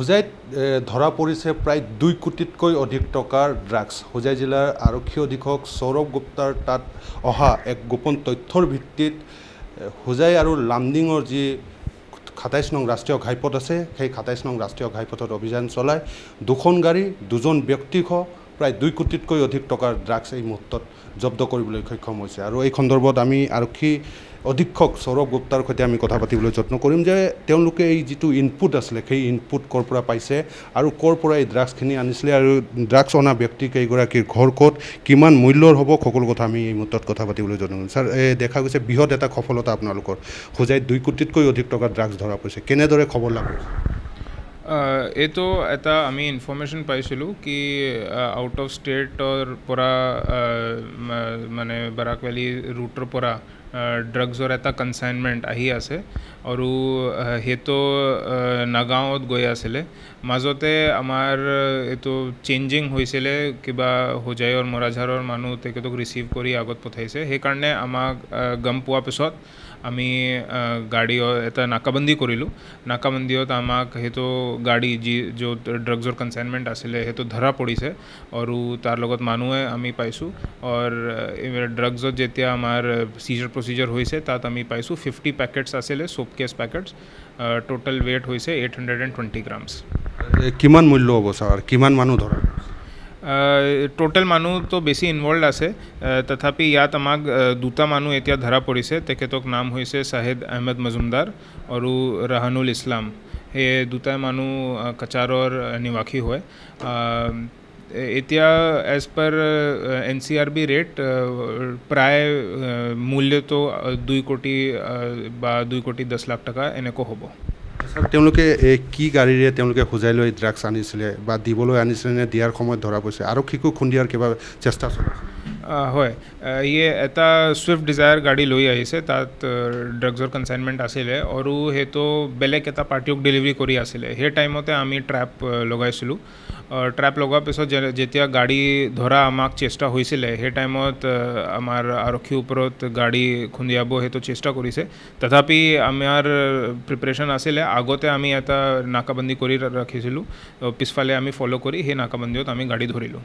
হোজাইত ধৰা পৰিছে প্ৰায় 2 কোটিতকৈ অধিক টকাৰ ড্ৰাগছ। হোজাই জিলাৰ আৰক্ষী অধীক্ষক সৌৰভ গুপ্তাৰ তাত অহা এক গোপন তথ্যৰ ভিত্তিত হোজাই আৰু লামডিঙৰ যি 27 নং ৰাষ্ট্ৰীয় ঘাইপথ আছে, সেই 27 নং ৰাষ্ট্ৰীয় ঘাইপথত অভিযান চলায় 2খন গাড়ী 2জন ব্যক্তিসহ প্ৰায় 2 কোটিতকৈ অধিক টকাৰ ড্ৰাগছ এই মুহূৰ্তত জব্দ কৰিবলৈ সক্ষম হৈছে। আৰু এই সন্দৰ্ভত আমি আৰক্ষী অধীক্ষক সৌৰভ গুপ্তাৰ সৈতে আমি কথা পাতিবলৈ যত্ন কৰিম যে তেওঁলোকে এই যিটো ইনপুট আছিলে সেই ইনপুট ক'ৰ পৰা পাইছে আৰু ক'ৰ পৰা এই ড্ৰাগছখিনি আনিছিলে আৰু ড্ৰাগছ অনা ব্যক্তি কেইগৰাকীৰ ঘৰ ক'ত, কিমান মূল্যৰ হ'ব, সকলো কথা আমি এই মুহূৰ্তত কথা পাতিবলৈ যত্ন কৰিম। ছাৰ, দেখা গৈছে বৃহৎ এটা সফলতা আপোনালোকৰ হোজাইত 2 কোটিতকৈ অধিক টকাৰ ড্ৰাগছ ধৰা পৰিছে, কেনেদৰে খবৰ লাভ কৰিছে? এইটো এটা আমি ইনফৰ্মেশ্যন পাইছিলোঁ কি আউট অফ ষ্টেটৰ পৰা মানে বাৰাক ভেলী ৰুটৰ পৰা ড্ৰাগছৰ এটা কনচাইনমেণ্ট আহি আছে আৰু সেইটো নাগাঁৱত গৈ আছিলে। মাজতে আমাৰ এইটো চেঞ্জিং হৈছিলে, কিবা হোজাইৰ মৰাঝাৰৰ মানুহ তেখেতক ৰিচিভ কৰি আগত পঠাইছে। সেইকাৰণে আমাক গম পোৱাৰ পিছত আমি গাড়ী এটা নাকাবন্দী কৰিলোঁ। নাকাবন্দীত আমাক সেইটো গাড়ী য'ত ড্ৰাগছৰ কনচাইনমেণ্ট আছিলে সেইটো ধৰা পৰিছে আৰু তাৰ লগত মানুহে আমি পাইছোঁ। আৰু ড্ৰাগছত যেতিয়া আমাৰ চিজাৰ প্ৰচিজাৰ হৈছে তাত আমি পাইছোঁ 50 পেকেটছ আছিলে, soap case packets. Total weight হৈছে 820 গ্ৰামছ। কিমান মূল্য হ'ব ছাৰ, কিমান মানুহ ধৰা? টোটেল মানুহটো বেছি ইনভলভ আছে, তথাপি ইয়াত আমাক 2টা মানুহ এতিয়া ধৰা পৰিছে। তেখেতক নাম হৈছে শ্বাহিদ আহমেদ মজুমদাৰ আৰু ৰাহানুল ইছলাম। সেই 2টা মানুহ কাছাৰৰ নিবাসী হয়। এতিয়া এজ পাৰ NCRB ৰেট প্ৰায় মূল্যটো 2 কোটি বা 2 কোটি 10 লাখ টকা এনেকৈ হ'ব। ছাৰ, তেওঁলোকে কি গাড়ীৰে তেওঁলোকে হোজাইলৈ ড্ৰাগছ আনিছিলে বা দিবলৈ আনিছিলে নে দিয়াৰ সময়ত ধৰা পৰিছে? আৰক্ষীকো খুন্দিয়াৰ কিবা চেষ্টা চলাইছে? হয়, ইয়ে এটা ছুইফ্ট ডিজায়াৰ গাড়ী লৈ আহিছে, তাত ড্ৰাগছৰ কনচাইনমেণ্ট আছিলে আৰু সেইটো বেলেগ এটা পাৰ্টিক ডেলিভাৰী কৰি আছিলে। সেই টাইমতে আমি ট্ৰেপ লগাইছিলোঁ। ট্ৰেপ লগোৱাৰ পিছত যেতিয়া গাড়ী ধৰা আমাক চেষ্টা হৈছিলে, সেই টাইমত আমাৰ আৰক্ষীৰ ওপৰত গাড়ী খুন্দিয়াব সেইটো চেষ্টা কৰিছে। তথাপি আমাৰ প্ৰিপেৰেশ্যন আছিলে, আগতে আমি এটা নাকাবন্দী কৰি ৰাখিছিলোঁ, পিছফালে আমি ফ'ল' কৰি সেই নাকাবন্দীত আমি গাড়ী ধৰিলোঁ।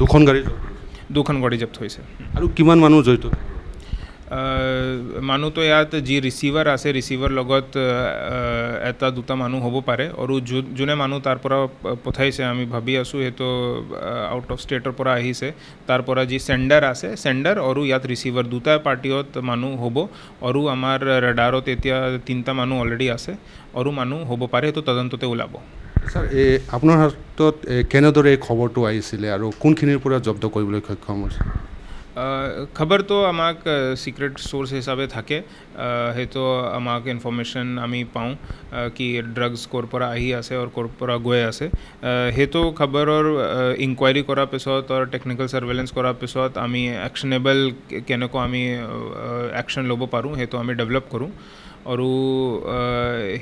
2খন গাড়ী জব্দ হৈছে। আৰু কিমান মানুহ জড়িত? মানুহটো ইয়াত যি ৰিচিভাৰ আছে, ৰিচিভাৰ লগত 1-2টা মানুহ হ'ব পাৰে আৰু যোনে মানুহ তাৰ পৰা পঠাইছে আমি ভাবি আছোঁ সেইটো আউট অফ ষ্টেটৰ পৰা আহিছে। তাৰ পৰা যি চেণ্ডাৰ আছে, চেণ্ডাৰ আৰু ইয়াত ৰিচিভাৰ 2টা পাৰ্টিত মানুহ হ'ব আৰু আমাৰ ৰেডাৰত এতিয়া 3টা মানুহ অলৰেডি আছে আৰু মানুহ হ'ব পাৰে, সেইটো তদন্ততে ওলাব। ছাৰ, আপোনাৰ হাতত কেনেদৰে এই খবৰটো আহিছিলে আৰু কোনখিনিৰ পৰা জব্দ কৰিবলৈ সক্ষম হৈছে? খবৰটো আমাক চিক্ৰেট চ'ৰ্চ হিচাপে থাকে, সেইটো আমাক ইনফৰ্মেশ্যন আমি পাওঁ কি ড্ৰাগছ ক'ৰ পৰা আহি আছে আৰু ক'ৰ পৰা গৈ আছে। সেইটো খবৰৰ ইনকুৱাৰী কৰাৰ পিছত আৰু টেকনিকেল ছাৰ্ভেলেঞ্চ কৰাৰ পিছত আমি একশ্যনেবল কেনেকৈ আমি একশ্যন ল'ব পাৰোঁ সেইটো আমি ডেভেলপ কৰোঁ আৰু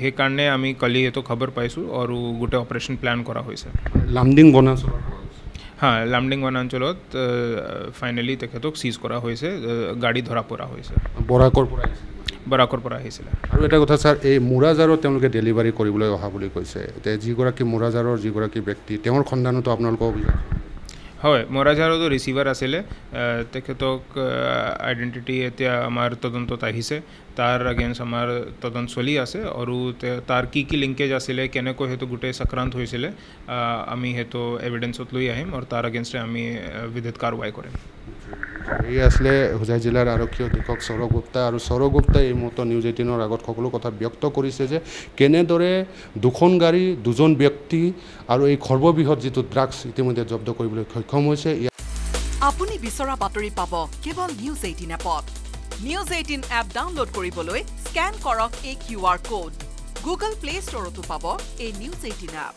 সেইকাৰণে আমি কালি এইটো খবৰ পাইছোঁ আৰু গোটেই অপাৰেশ্যন প্লেন কৰা হৈছে। লামডিং বনাঞ্চল? লামডিং বনাঞ্চলত ফাইনেলি তেখেতক চিজ কৰা হৈছে, গাড়ী ধৰা পৰা হৈছে। বৰাকৰ পৰা আহিছিলে। আৰু এটা কথা ছাৰ, এই মোৰাজাৰত তেওঁলোকে ডেলিভাৰী কৰিবলৈ অহা বুলি কৈছে। এতিয়া যিগৰাকী মোৰাজাৰৰ যিগৰাকী ব্যক্তি, তেওঁৰ সন্ধানতো আপোনালোকৰ অভিযান? হয়, মোৰাঝাৰতো ৰিচিভাৰ আছিলে, তেখেতক আইডেণ্টিটি এতিয়া আমাৰ তদন্তত আহিছে। তাৰ এগেইনষ্ট আমাৰ তদন্ত চলি আছে আৰু তাৰ কি লিংকেজ আছিলে, কেনেকৈ সেইটো গোটেই চক্ৰান্ত হৈছিলে, আমি সেইটো এভিডেঞ্চত লৈ আহিম আৰু তাৰ এগেইনষ্টে আমি বিধিত কাৰ্যবাহী কৰিম। এই আছিলে হোজাই জিলাৰ আৰক্ষী অধীক্ষক সৌৰভ গুপ্তা। আৰু সৌৰভ গুপ্তাই এই মুহূৰ্তত নিউজ 18ৰ আগত সকলো কথা ব্যক্ত কৰিছে যে কেনেদৰে 2খন গাড়ী 2জন ব্যক্তি আৰু এই সৰ্ববৃহৎ যিটো ড্ৰাগছ ইতিমধ্যে জব্দ কৰিবলৈ সক্ষম হৈছে। আপুনি বিচৰা বাতৰি পাব কেৱল নিউজ 18 এপত। নিউজ 18 এপ ডাউনলোড কৰিবলৈ স্কেন কৰক এই QR কোড। গুগল প্লে ষ্টৰতো পাব এই নিউজ 18 এপ।